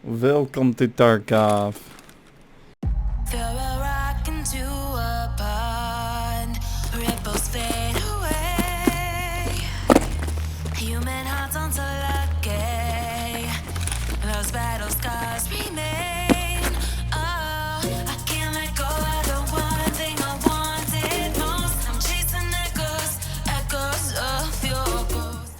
Welcome to Tarkov. Throw a rock into a pond, ripples fade away. Human hearts aren't so lucky, those battle scars remain. Oh, I can't let go of the one thing I wanted most. I'm chasing echoes, echoes of your ghost.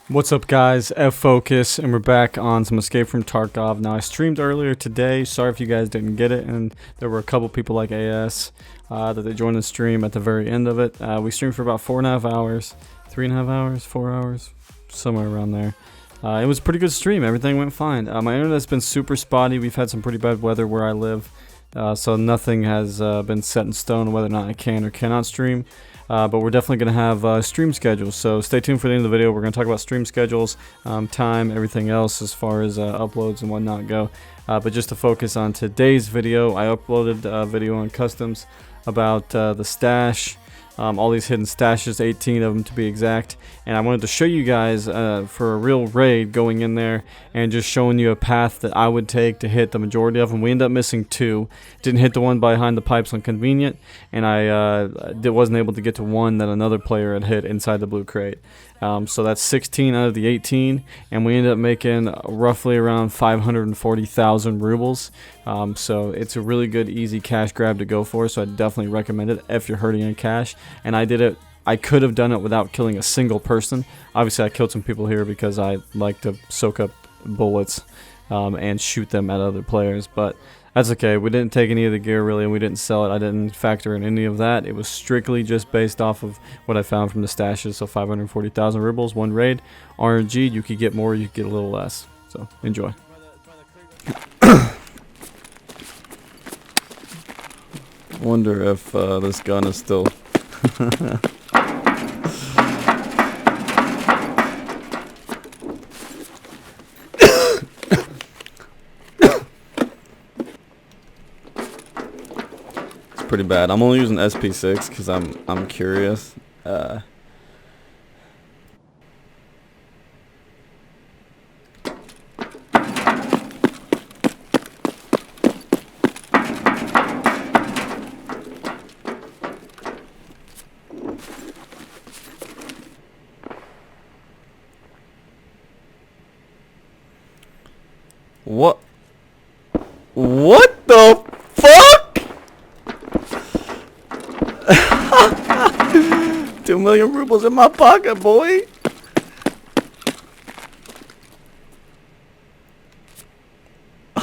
What's up, guys? F Focus, and we're back on some Escape from Tarkov. Now, I streamed earlier today. Sorry if you guys didn't get it, and there were a couple people like AS that they joined the stream at the very end of it. We streamed for about 4.5 hours, 3.5 hours, 4 hours, somewhere around there. It was a pretty good stream. Everything went fine. My internet's been super spotty. We've had some pretty bad weather where I live, so nothing has been set in stone whether or not I can or cannot stream. But we're definitely going to have stream schedules, so stay tuned for the end of the video. We're going to talk about stream schedules, time, everything else as far as uploads and whatnot go. But just to focus on today's video, I uploaded a video on customs about the stash, all these hidden stashes, 18 of them to be exact. And I wanted to show you guys for a real raid going in there and just showing you a path that I would take to hit the majority of them. We ended up missing 2. Didn't hit the one behind the pipes on Convenient, and I wasn't able to get to one that another player had hit inside the blue crate. So that's 16 out of the 18, and we ended up making roughly around 540,000 rubles. So it's a really good, easy cash grab to go for, so I definitely recommend it if you're hurting in cash. And I did it. I could have done it without killing a single person. Obviously, I killed some people here because I like to soak up bullets and shoot them at other players, but that's okay. We didn't take any of the gear really, and we didn't sell it. I didn't factor in any of that. It was strictly just based off of what I found from the stashes. So 540,000 rubles, one raid. RNG, you could get more, you could get a little less. So enjoy. Wonder if this gun is still. Pretty bad. I'm only using SP6 because I'm curious. What the fuck? 2 million rubles in my pocket, boy.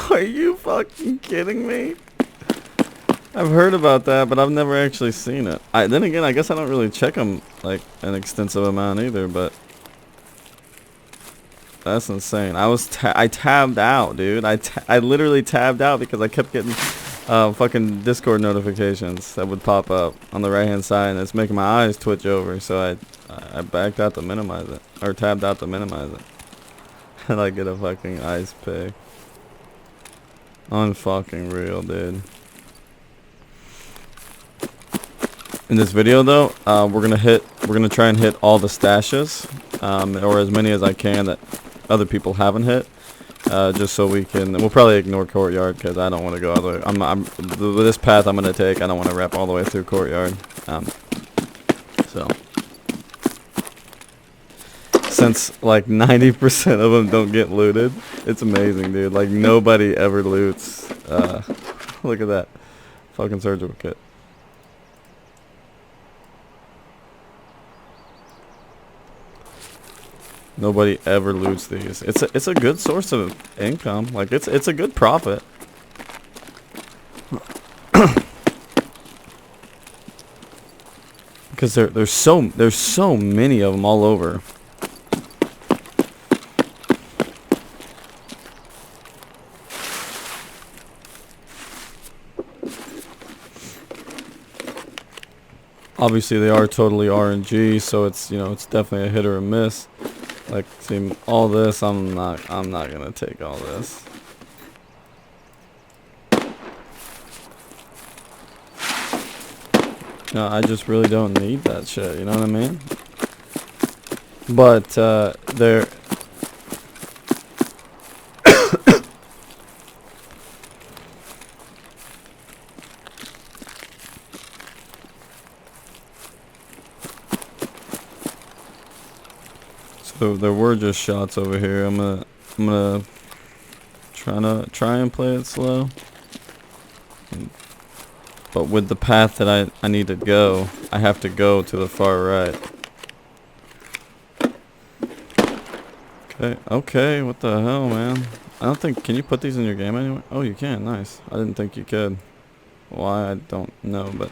Are you fucking kidding me? I've heard about that, but I've never actually seen it. Then again, I guess I don't really check them like an extensive amount either, but that's insane. I tabbed out, dude. I literally tabbed out because I kept getting fucking Discord notifications that would pop up on the right hand side, and it's making my eyes twitch over, so I backed out to minimize it, or tabbed out to minimize it. And I get a fucking ice pick. Unfucking real, dude. In this video though, we're gonna try and hit all the stashes, or as many as I can that other people haven't hit. Just so we'll probably ignore Courtyard because I don't want to go all the way. This path I'm gonna take, I don't want to wrap all the way through Courtyard. So since like 90% of them don't get looted, it's amazing, dude. Like nobody ever loots. Look at that fucking surgical kit. Nobody ever loots these. It's a good source of income. Like it's a good profit. Because there's so many of them all over. Obviously, they are totally RNG, so it's, you know, it's definitely a hit or a miss. Like, see, all this, I'm not gonna take all this. No, I just really don't need that shit, you know what I mean? But, there... So there were just shots over here. I'm gonna try and play it slow. But with the path that I need to go, I have to go to the far right. Okay, what the hell, man? I don't think, can you put these in your game anyway? Oh, you can, nice. I didn't think you could. Why, I don't know, but...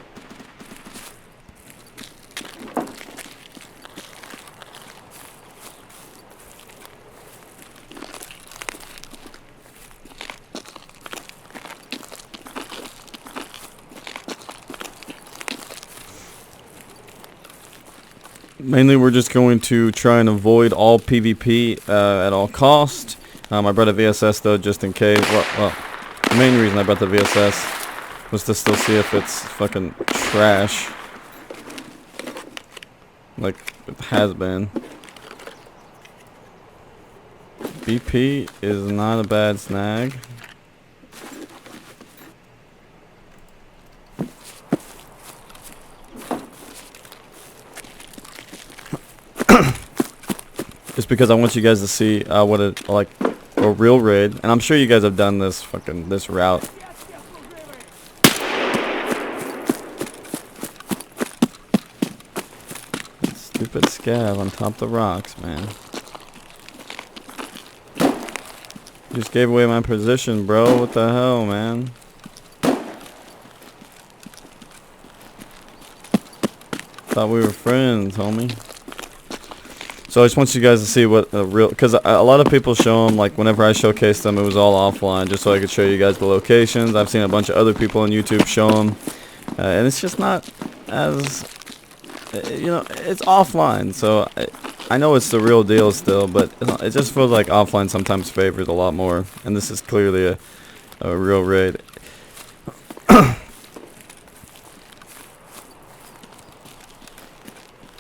Mainly, we're just going to try and avoid all PvP at all cost. I brought a VSS though, just in case. Well, the main reason I brought the VSS was to still see if it's fucking trash, like it has been. BP is not a bad snag. Just because I want you guys to see what it like a real raid, and I'm sure you guys have done this route. Stupid scav on top of the rocks, man. Just gave away my position, bro. What the hell, man? Thought we were friends, homie. So I just want you guys to see what a real, because a lot of people show them, like whenever I showcase them, it was all offline, just so I could show you guys the locations. I've seen a bunch of other people on YouTube show them, and it's just not as, you know, it's offline. So I know it's the real deal still, but it just feels like offline sometimes favors a lot more, and this is clearly a real raid.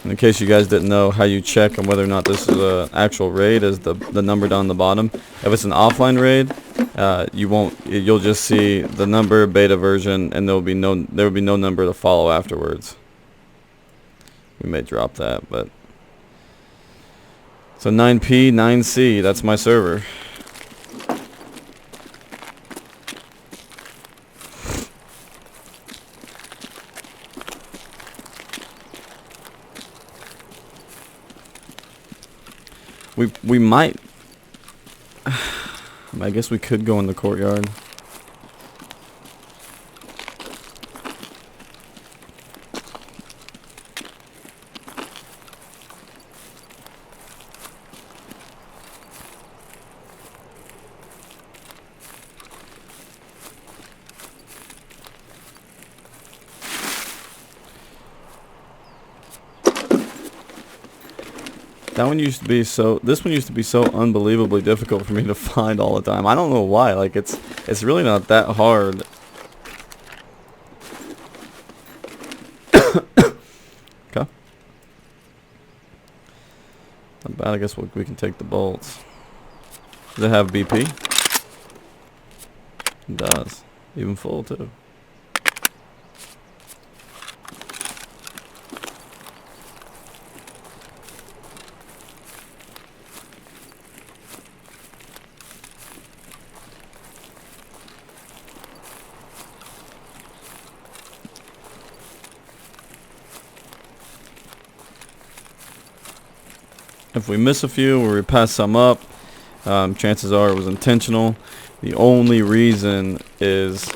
In case you guys didn't know, how you check on whether or not this is an actual raid is the number down the bottom. If it's an offline raid, you'll just see the number, beta version, and there will be no number to follow afterwards. We may drop that, but so 9P 9C, that's my server. We might, I guess we could go in the courtyard. That one used to be this one used to be so unbelievably difficult for me to find all the time. I don't know why. Like it's really not that hard. Okay. Not bad. I guess we can take the bolts. Does it have BP? It does. Even full too. If we miss a few or we pass some up, chances are it was intentional. The only reason is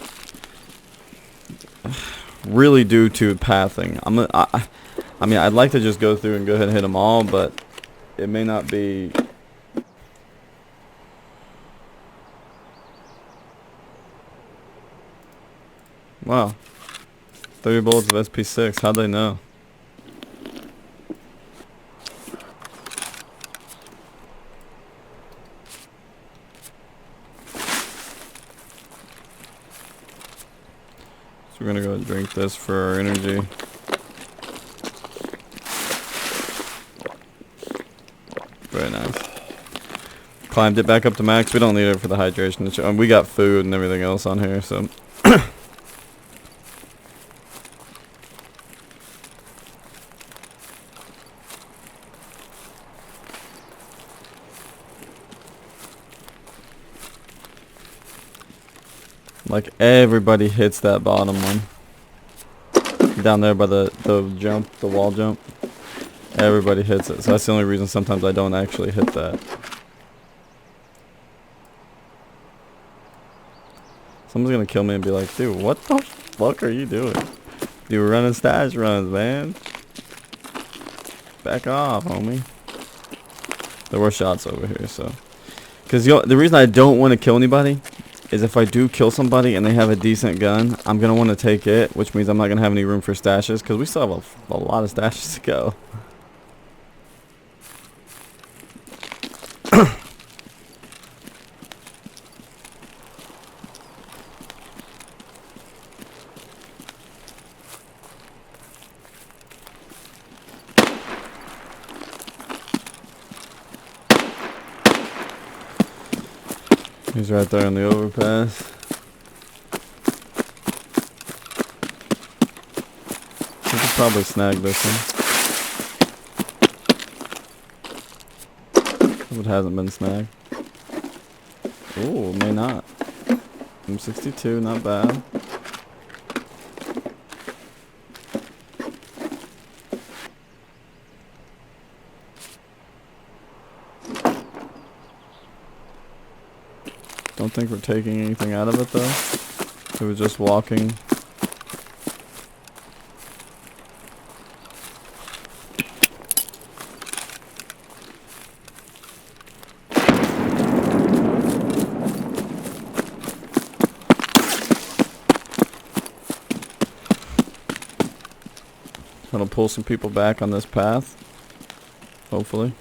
really due to pathing. I mean, I'd like to just go through and go ahead and hit them all, but it may not be. Wow. 30 bullets of SP6. How'd they know? So we're gonna go and drink this for our energy. Very nice. Climbed it back up to max. We don't need it for the hydration. We got food and everything else on here, so. Like everybody hits that bottom one. Down there by the jump, the wall jump. Everybody hits it. So that's the only reason sometimes I don't actually hit that. Someone's gonna kill me and be like, dude, what the fuck are you doing? Dude, we're running stash runs, man. Back off, homie. There were shots over here, so. Because the reason I don't want to kill anybody is if I do kill somebody and they have a decent gun, I'm going to want to take it, which means I'm not going to have any room for stashes, because we still have a lot of stashes to go. He's right there on the overpass. We could probably snag this one. If it hasn't been snagged. Ooh, may not. M62, not bad. Don't think we're taking anything out of it though. It was just walking. Gonna pull some people back on this path. Hopefully.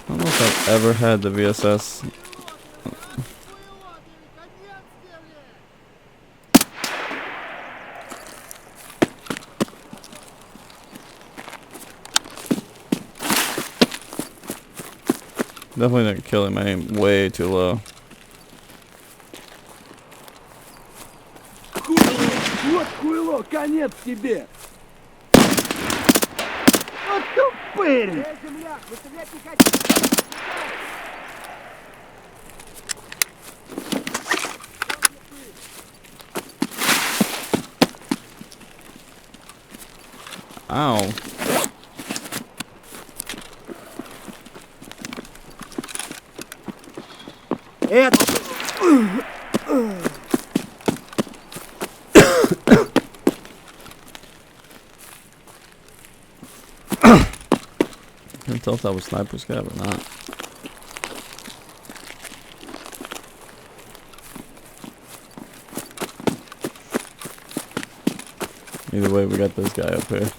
I don't know if I've ever had the VSS. Definitely didn't kill him. I aim way too low. Вот хуйло, конец тебе! Вот тупырь! Земляк, выставлять не хочу! Ow. Это... Can't tell if that was sniper scav or not. Either way, we got this guy up here.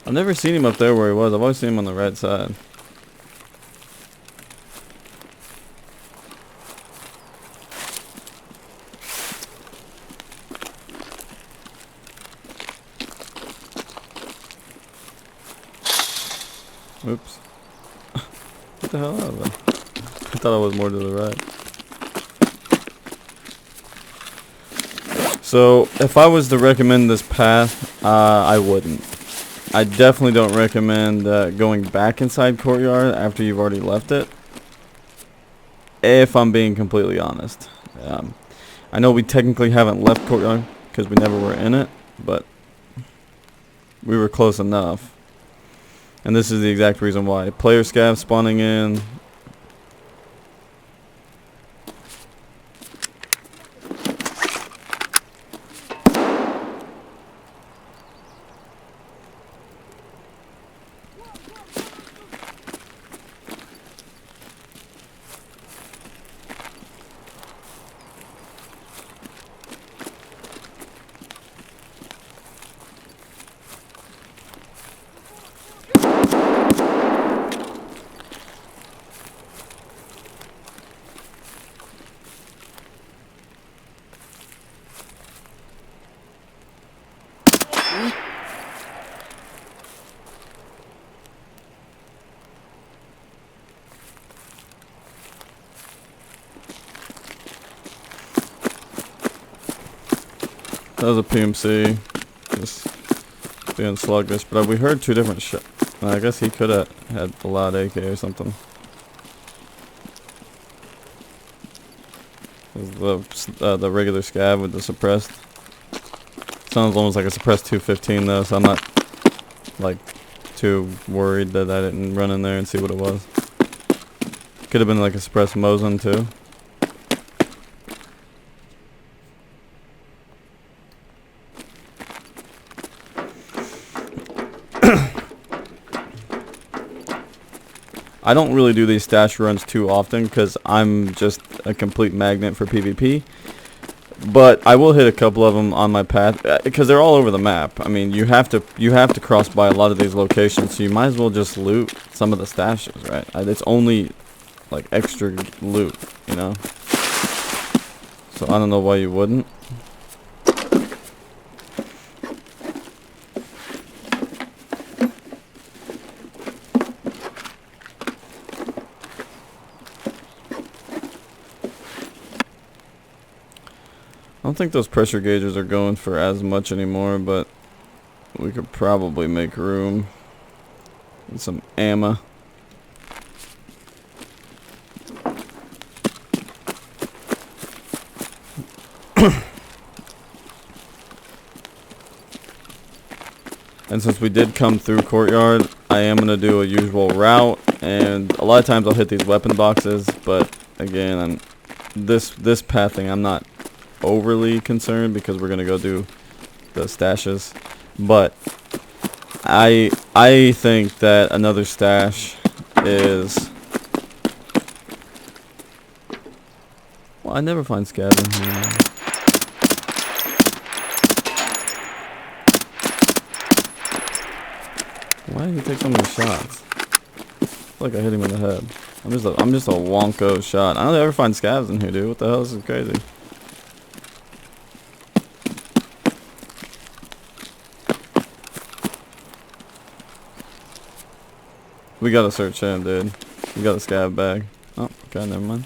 I've never seen him up there where he was. I've always seen him on the right side. Oops. What the hell out of that? I thought I was more to the right. So, if I was to recommend this path, I wouldn't. I definitely don't recommend going back inside courtyard after you've already left it. If I'm being completely honest. I know we technically haven't left courtyard because we never were in it, but we were close enough. And this is the exact reason why. Player scav spawning in. That was a PMC. Just being sluggish. But we heard two different shots. I guess he could have had a loud AK or something. The regular scab with the suppressed. Sounds almost like a suppressed 215 though, so I'm not like too worried that I didn't run in there and see what it was. Could have been like a suppressed Mosin too. I don't really do these stash runs too often because I'm just a complete magnet for PvP. But I will hit a couple of them on my path because they're all over the map. I mean, you have to cross by a lot of these locations, so you might as well just loot some of the stashes, right? It's only like extra loot, you know. So I don't know why you wouldn't. I don't think those pressure gauges are going for as much anymore, but we could probably make room with some ammo. And since we did come through courtyard, I am going to do a usual route, and a lot of times I'll hit these weapon boxes, but again, this pathing I'm not overly concerned because we're gonna go do the stashes, but I think that another stash is, well, I never find scabs in here. Why did he take so many shots? I feel like I hit him in the head. I'm just a wonko shot. I don't ever find scabs in here, dude. What the hell? This is crazy. We gotta search him, dude. We got a scab bag. Oh, okay, never mind.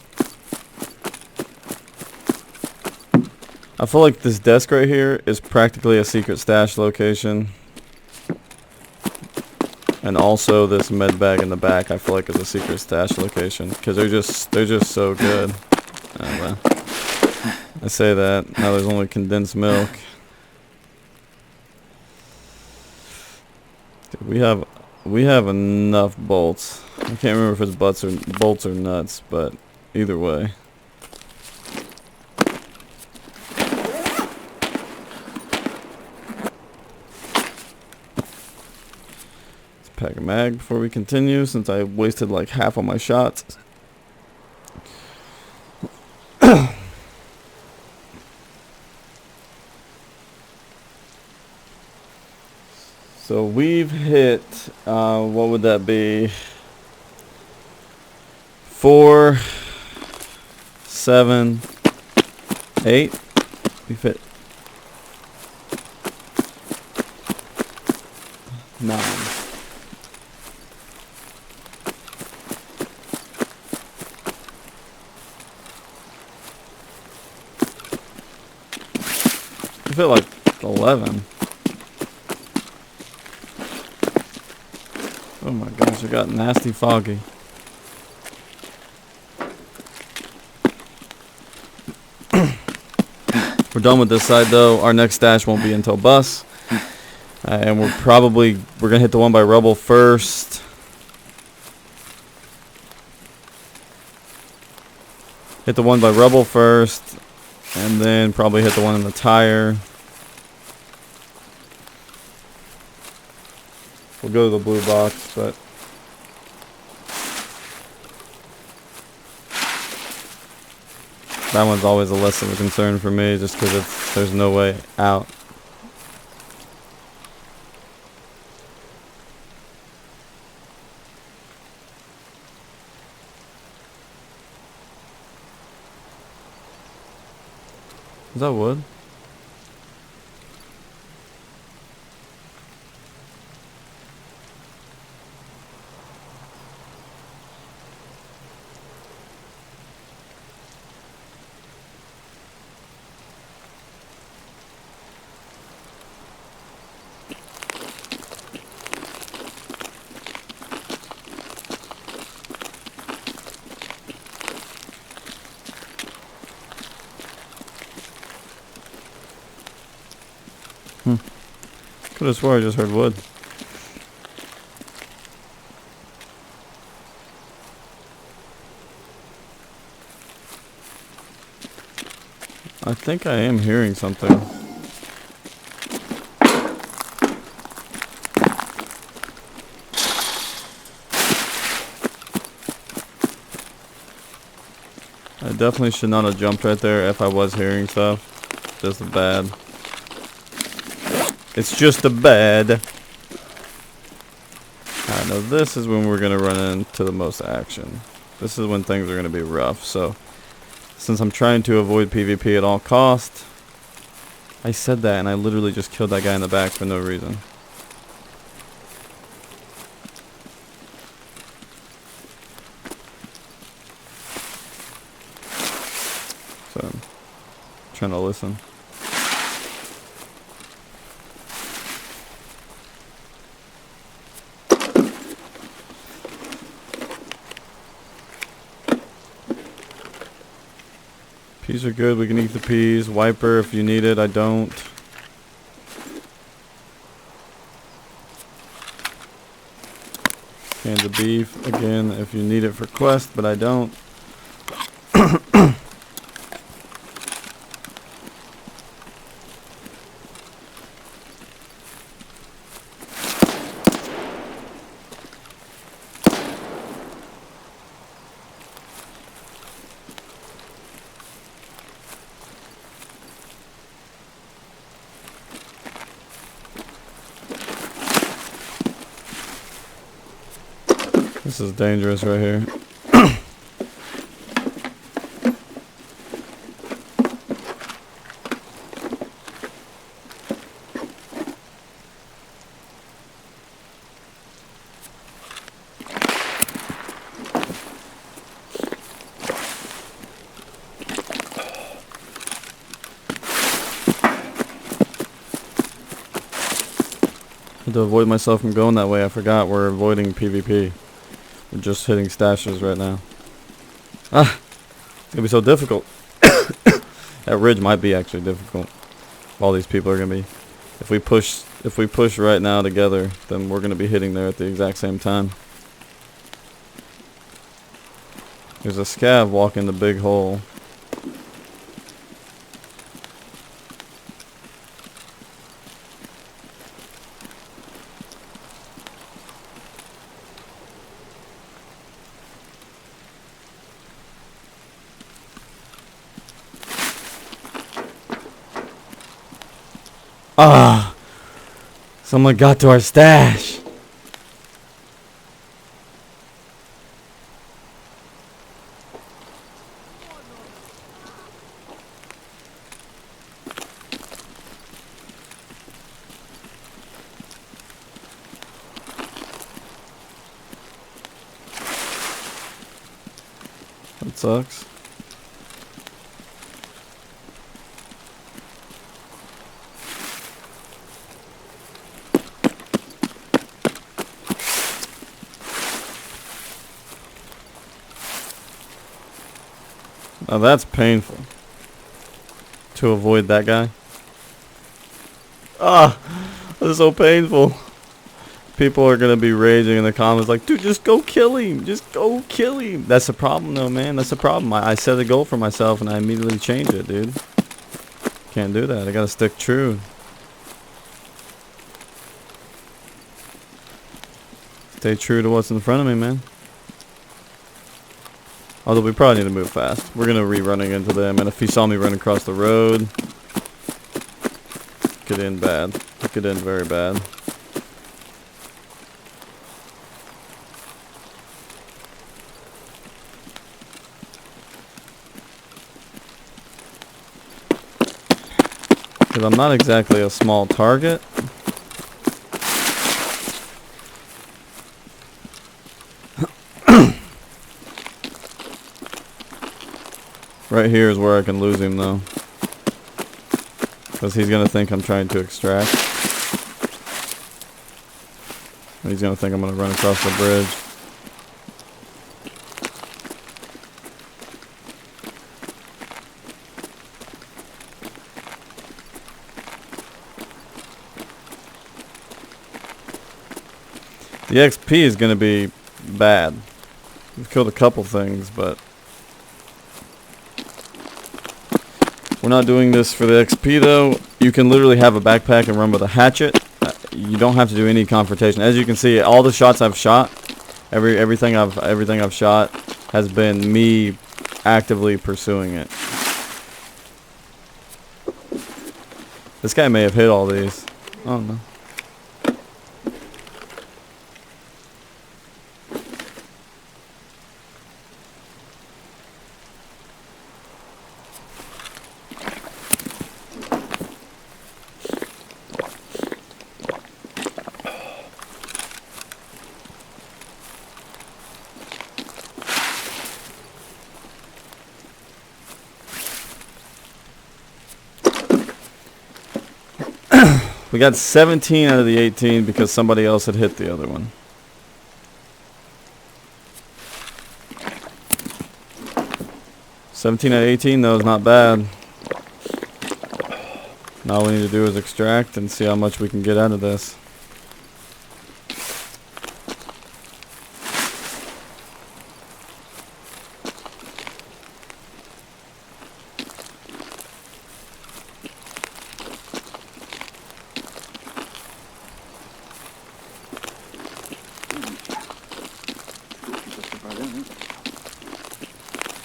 I feel like this desk right here is practically a secret stash location. And also this med bag in the back I feel like is a secret stash location. Because they're just so good. Well, I say that. Now there's only condensed milk. Dude, we have enough bolts. I can't remember if it's bolts or nuts, but either way. Let's pack a mag before we continue, since I wasted like half of my shots. So we've hit, what would that be? 4, 7, 8. We've hit 9. We've hit like 11. Oh my gosh, it got nasty foggy. We're done with this side though. Our next stash won't be until bus. And we're gonna hit the one by rubble first. Hit the one by rubble first. And then probably hit the one in the tire. We'll go to the blue box, but that one's always a less of a concern for me just because there's no way out. Is that wood? Could have swore I just heard wood. I think I am hearing something. I definitely should not have jumped right there if I was hearing stuff. Just bad. It's just a bad. Alright, now this is when we're going to run into the most action. This is when things are going to be rough. So, since I'm trying to avoid PvP at all costs, I said that and I literally just killed that guy in the back for no reason. So, I'm trying to listen. Peas are good. We can eat the peas. Wiper if you need it. I don't. Cans of beef again if you need it for quest, but I don't. This is dangerous right here. To avoid myself from going that way, I forgot we're avoiding PvP. We're just hitting stashes right now. Ah, it's gonna be so difficult. That ridge might be actually difficult. All these people are gonna be. If we push right now together, then we're gonna be hitting there at the exact same time. There's a scav walking the big hole. Ah, someone got to our stash. That sucks. Now that's painful. To avoid that guy. Ah, this is so painful. People are gonna be raging in the comments like, dude, just go kill him. Just go kill him. That's the problem though, man. That's the problem. I set a goal for myself and I immediately changed it, dude. Can't do that. I gotta stick true. Stay true to what's in front of me, man. Although we probably need to move fast. We're gonna be running into them, and if he saw me run across the road, could end bad. It could end very bad. Because I'm not exactly a small target. Right here is where I can lose him though. Because he's going to think I'm trying to extract. He's going to think I'm going to run across the bridge. The XP is going to be bad. We've killed a couple things, but we're not doing this for the XP though. You can literally have a backpack and run with a hatchet. You don't have to do any confrontation. As you can see, all the shots I've shot, everything I've shot has been me actively pursuing it. This guy may have hit all these. I don't know. We got 17 out of the 18 because somebody else had hit the other one. $17 out of 18, though, is not bad. Now all we need to do is extract and see how much we can get out of this.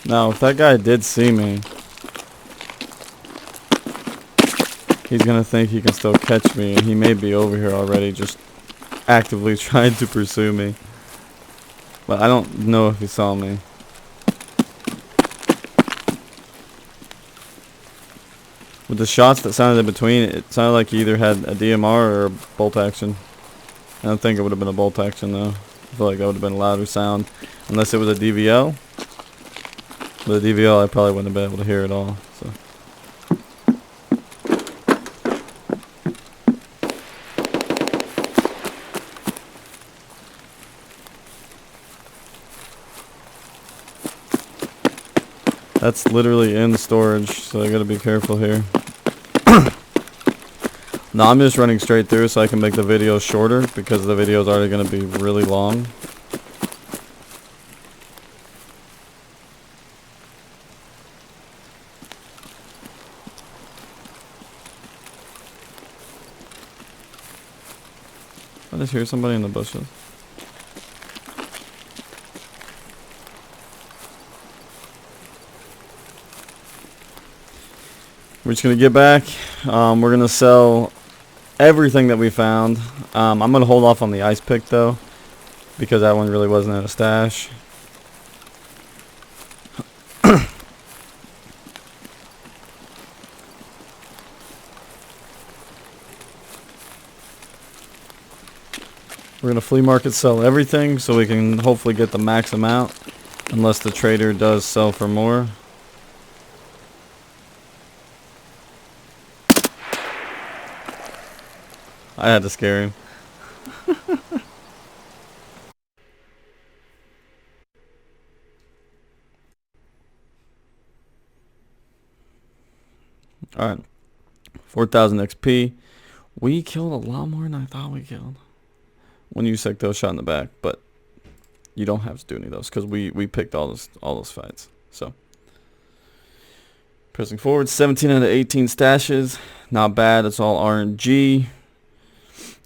Now, if that guy did see me, he's gonna think he can still catch me, and he may be over here already just actively trying to pursue me. But I don't know if he saw me. With the shots that sounded in between, it sounded like he either had a DMR or a bolt action. I don't think it would have been a bolt action though. I feel like that would have been a louder sound. Unless it was a DVL. With a DVL, I probably wouldn't have been able to hear it all. So. That's literally in storage, so I gotta be careful here. Now I'm just running straight through so I can make the video shorter because the video is already gonna be really long. I just hear somebody in the bushes. We're just gonna get back. We're gonna sell everything that we found. I'm gonna hold off on the ice pick though, because that one really wasn't at a stash. We're gonna flea market sell everything so we can hopefully get the max amount, unless the trader does sell for more. I had to scare him. Alright. 4,000 XP. We killed a lot more than I thought we killed. One Usec shot in the back, but you don't have to do any of those because we picked all those fights. So pressing forward, 17 out of 18 stashes. Not bad. It's all RNG.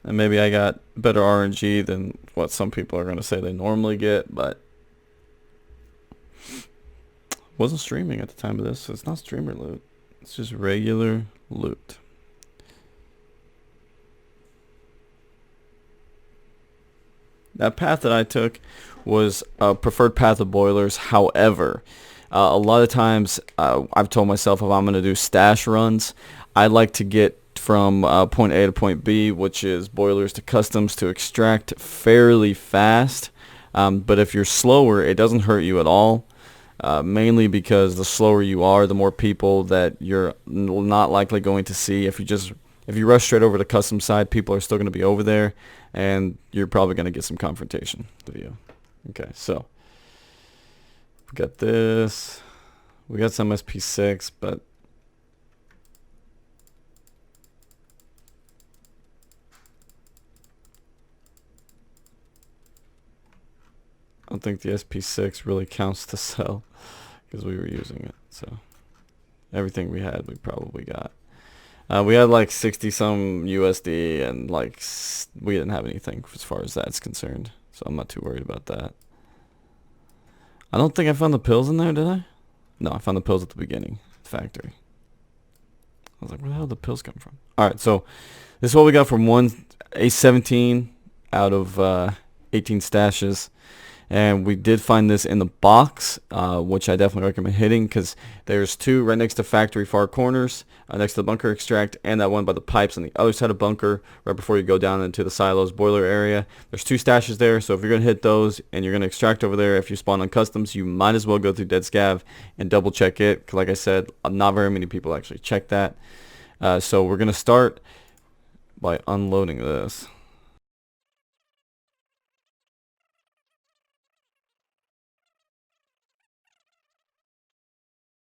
And maybe I got better RNG than what some people are going to say they normally get, but wasn't streaming at the time of this, so it's not streamer loot. It's just regular loot. That path that I took was a preferred path of boilers. However, a lot of times I've told myself if I'm going to do stash runs, I like to get from point A to point B, which is boilers to customs, to extract fairly fast. But if you're slower, it doesn't hurt you at all. Mainly because the slower you are, the more people that you're not likely going to see. If you rush straight over to custom side, people are still going to be over there, and you're probably going to get some confrontation with you. Okay, so we got this. We got some SP6, but don't think the SP6 really counts to sell because we were using it. So everything we had, we probably got. We had like 60 some USD, and like we didn't have anything as far as that's concerned. So I'm not too worried about that. I don't think I found the pills in there, did I? No, I found the pills at the beginning, factory. I was like, where the hell did the pills come from? All right, so this is what we got from a 17 out of 18 stashes. And we did find this in the box, which I definitely recommend hitting, because there's 2 right next to factory far corners, next to the bunker extract, and that one by the pipes on the other side of bunker, right before you go down into the silos boiler area. There's 2 stashes there, so if you're going to hit those and you're going to extract over there, if you spawn on customs, you might as well go through Dead Scav and double check it, because like I said, not very many people actually check that. So we're going to start by unloading this.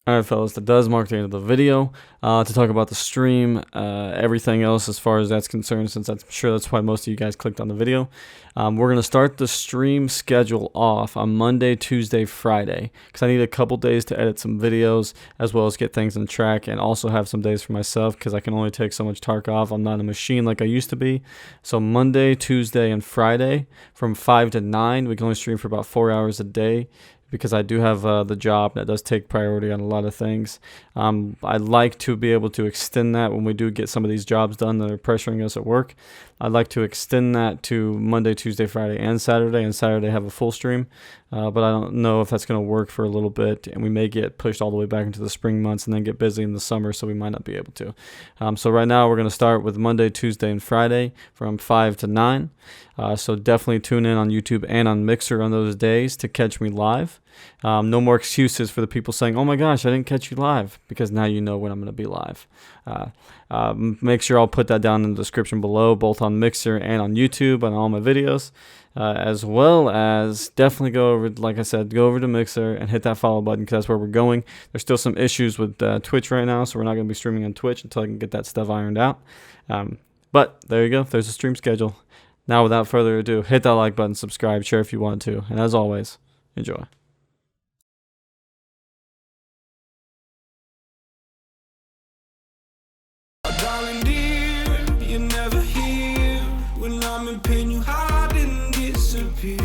Alright fellas, that does mark the end of the video. To talk about the stream, everything else as far as that's concerned, since I'm sure that's why most of you guys clicked on the video. We're going to start the stream schedule off on Monday, Tuesday, Friday, because I need a couple days to edit some videos, as well as get things on track, and also have some days for myself, because I can only take so much Tarkov. I'm not a machine like I used to be. So Monday, Tuesday, and Friday from 5 to 9. We can only stream for about 4 hours a day, because I do have the job that does take priority on a lot of things. I'd like to be able to extend that when we do get some of these jobs done that are pressuring us at work. I'd like to extend that to Monday, Tuesday, Friday, and Saturday have a full stream. But I don't know if that's going to work for a little bit, and we may get pushed all the way back into the spring months and then get busy in the summer, so we might not be able to. So right now we're going to start with Monday, Tuesday, and Friday from 5 to 9. So definitely tune in on YouTube and on Mixer on those days to catch me live. No more excuses for the people saying, oh my gosh, I didn't catch you live, because now you know when I'm going to be live. Make sure I'll put that down in the description below, both on Mixer and on YouTube and all my videos. As well as definitely go over, like I said, go over to Mixer and hit that follow button, because that's where we're going. There's still some issues with Twitch right now, so we're not going to be streaming on Twitch until I can get that stuff ironed out. But there you go. There's a stream schedule. Now, without further ado, hit that like button, subscribe, share if you want to, and as always, enjoy. Darling dear, you're never here. When I'm in pain, you hide and disappear,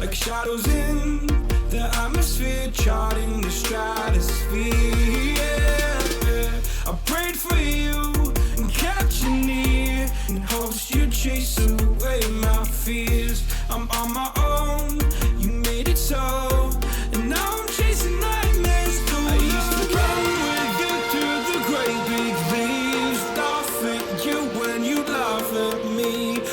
like shadows in the atmosphere, charting the stratosphere. Yeah. I prayed for you and kept you near, in hopes you'd chase away my fears. I'm on my